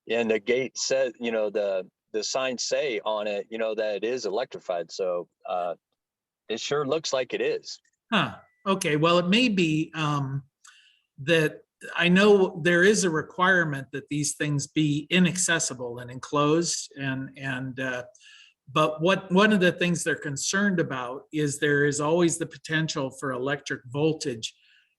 and the gate says, the signs say on it, that it is electrified. So it sure looks like it is. Huh. Okay. Well, it may be that I know there is a requirement that these things be inaccessible and enclosed, but one of the things they're concerned about is there is always the potential for electric voltage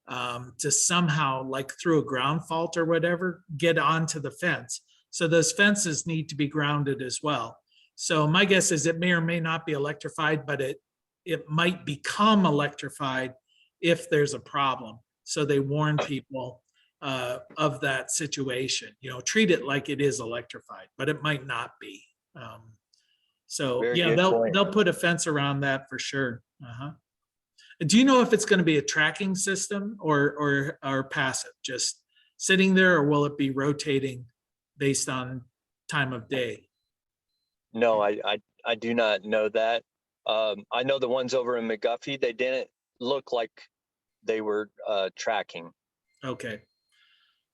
to somehow, like through a ground fault or whatever, get onto the fence. So those fences need to be grounded as well. So my guess is it may or may not be electrified, but it might become electrified if there's a problem. So they warn people of that situation. Treat it like it is electrified, but it might not be. So Very yeah, good point. they'll put a fence around that for sure. Do you know if it's going to be a tracking system or passive? Just sitting there, or will it be rotating based on time of day? No, I do not know that. I know the ones over in McGuffey, they didn't look like they were tracking. Okay.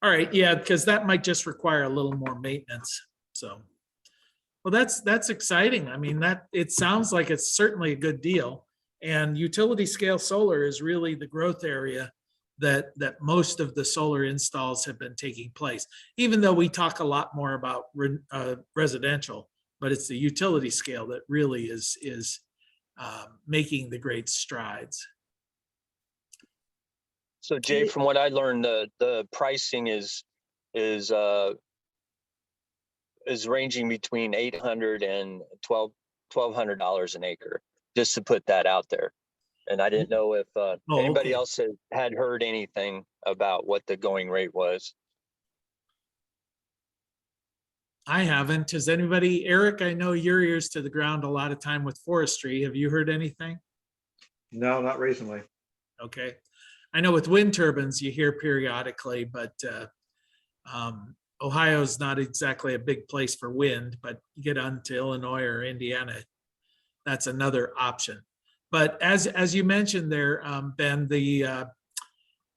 All right, yeah, because that might just require a little more maintenance, so. Well, that's exciting. I mean, it sounds like it's certainly a good deal. And utility scale solar is really the growth area that most of the solar installs have been taking place. Even though we talk a lot more about residential, but it's the utility scale that really is making the great strides. So Jay, from what I learned, the pricing is ranging between $800 and $1,200 an acre, just to put that out there. And I didn't know if anybody okay. else had heard anything about what the going rate was. I haven't. Has anybody, Eric, I know your ears to the ground a lot of time with forestry. Have you heard anything? No, not recently. Okay. I know with wind turbines, you hear periodically, but Ohio's not exactly a big place for wind, but you get onto Illinois or Indiana, that's another option. But as you mentioned there, Ben, the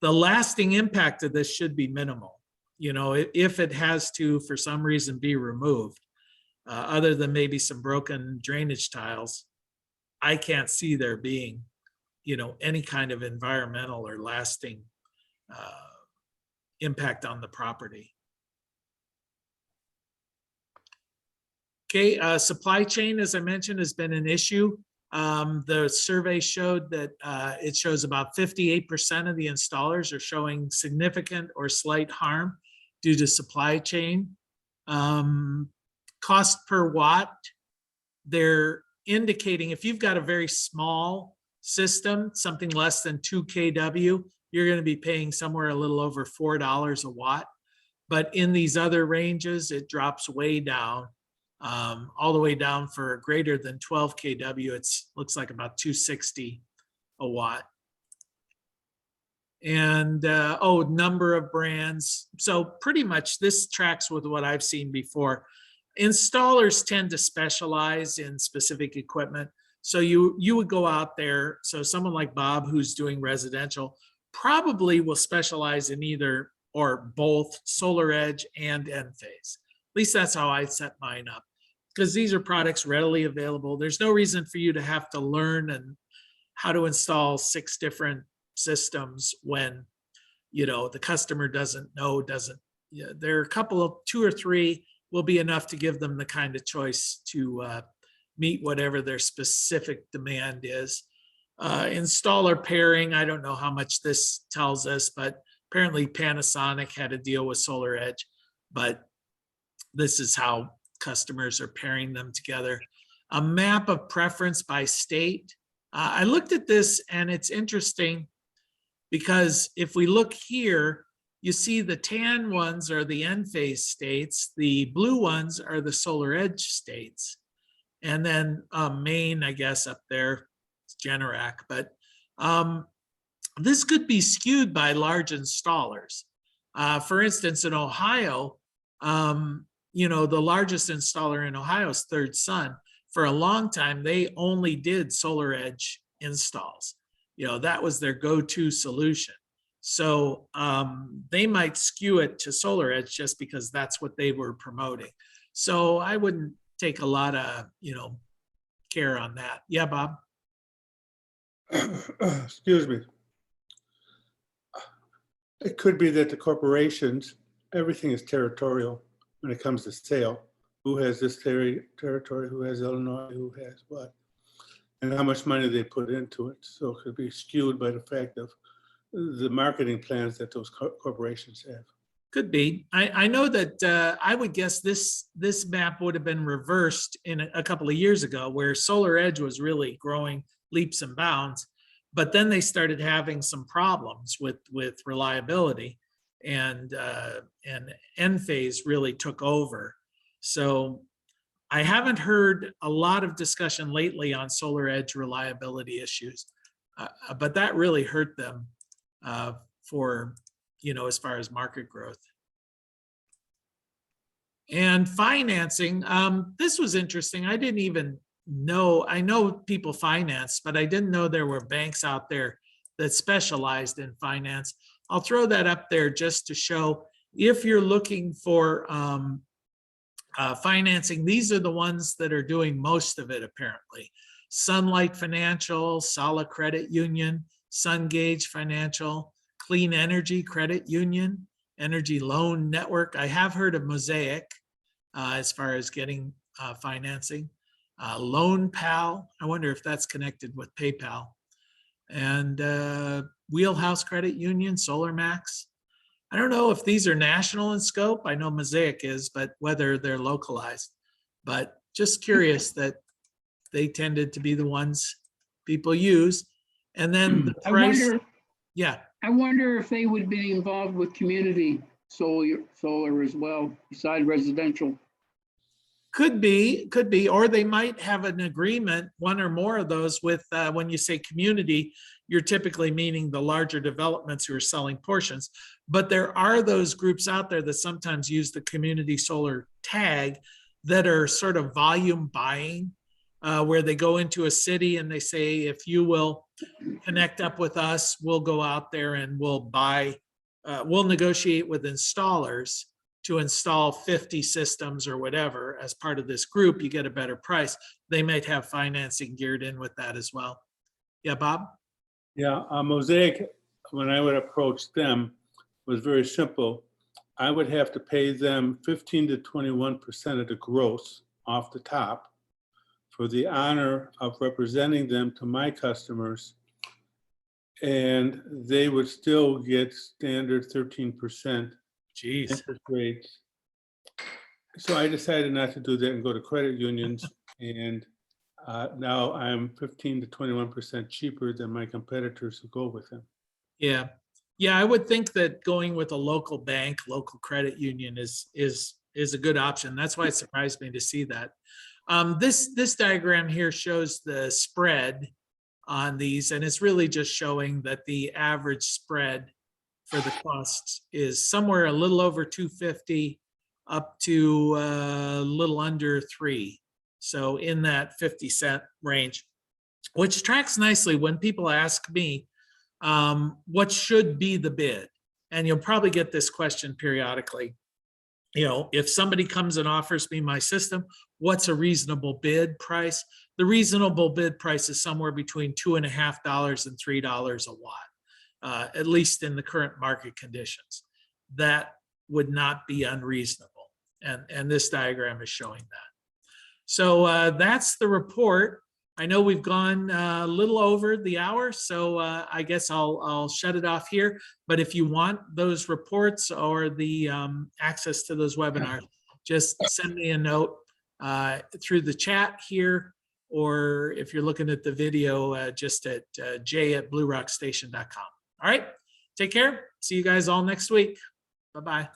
lasting impact of this should be minimal. You know, if it has to, for some reason, be removed, other than maybe some broken drainage tiles, I can't see there being, you know, any kind of environmental or lasting impact on the property. Okay, supply chain, as I mentioned, has been an issue. The survey showed that it shows about 58% of the installers are showing significant or slight harm due to supply chain. Cost per watt, they're indicating if you've got a very small system, something less than 2 kW, you're going to be paying somewhere a little over $4 a watt. But in these other ranges, it drops way down. All the way down for greater than 12 kW, it looks like about 260 a watt. And number of brands. So pretty much this tracks with what I've seen before. Installers tend to specialize in specific equipment. So you would go out there. So someone like Bob, who's doing residential, probably will specialize in either or both Solar Edge and Enphase. At least that's how I set mine up, because these are products readily available. There's no reason for you to have to learn and how to install 6 different systems when, you know, the customer doesn't know, there are a couple of 2 or 3 will be enough to give them the kind of choice to meet whatever their specific demand is. Installer pairing, I don't know how much this tells us, but apparently Panasonic had a deal with Solar Edge, but this is how customers are pairing them together. A map of preference by state. I looked at this and it's interesting because if we look here, you see the tan ones are the Enphase states, the blue ones are the Solar Edge states. And then Maine, I guess, up there, it's Generac. But this could be skewed by large installers. For instance, in Ohio, you know, the largest installer in Ohio is Third Sun. For a long time, they only did Solar Edge installs. You know, that was their go-to solution. So they might skew it to Solar Edge just because that's what they were promoting. So I wouldn't take a lot of, you know, care on that. Yeah, Bob? Excuse me. It could be that the corporations, everything is territorial when it comes to sale. Who has this territory, who has Illinois, who has what, and how much money they put into it. So it could be skewed by the fact of the marketing plans that those corporations have. Could be. I know that I would guess this map would have been reversed in a couple of years ago, where Solar Edge was really growing leaps and bounds, but then they started having some problems with reliability, and Enphase really took over. So I haven't heard a lot of discussion lately on Solar Edge reliability issues, but that really hurt them for as far as market growth. And financing, this was interesting. I didn't even know, I know people finance, but I didn't know there were banks out there that specialized in finance. I'll throw that up there just to show if you're looking for financing, these are the ones that are doing most of it apparently. Sunlight Financial, Solid Credit Union, SunGage Financial, Clean Energy Credit Union, Energy Loan Network. I have heard of Mosaic as far as getting financing. Loan Pal, I wonder if that's connected with PayPal. And Wheelhouse Credit Union, Solar Max. I don't know if these are national in scope. I know Mosaic is, but whether they're localized. But just curious that they tended to be the ones people use. And then the price. Yeah. I wonder if they would be involved with community solar as well, beside residential. Could be, or they might have an agreement, one or more of those with, when you say community, you're typically meaning the larger developments who are selling portions. But there are those groups out there that sometimes use the community solar tag that are sort of volume buying, where they go into a city and they say, if you will connect up with us, we'll go out there and we'll buy, we'll negotiate with installers to install 50 systems or whatever. As part of this group, you get a better price. They might have financing geared in with that as well. Yeah, Bob? Yeah, Mosaic, when I would approach them, was very simple. I would have to pay them 15 to 21% of the gross off the top for the honor of representing them to my customers. And they would still get standard 13% Jeez. interest rates. So I decided not to do that and go to credit unions. And now I'm 15 to 21% cheaper than my competitors who go with them. Yeah. Yeah, I would think that going with a local bank, local credit union is a good option. That's why it surprised me to see that. This diagram here shows the spread on these, and it's really just showing that the average spread for the costs is somewhere a little over 250 up to a little under 3. So in that 50-cent range, which tracks nicely when people ask me, what should be the bid? And you'll probably get this question periodically. If somebody comes and offers me my system, what's a reasonable bid price? The reasonable bid price is somewhere between $2.50 and $3 a watt, at least in the current market conditions. That would not be unreasonable. And this diagram is showing that. So that's the report. I know we've gone a little over the hour, so I guess I'll shut it off here. But if you want those reports or the access to those webinars, just send me a note through the chat here, or if you're looking at the video, just at j@bluerockstation.com. All right, take care. See you guys all next week. Bye-bye.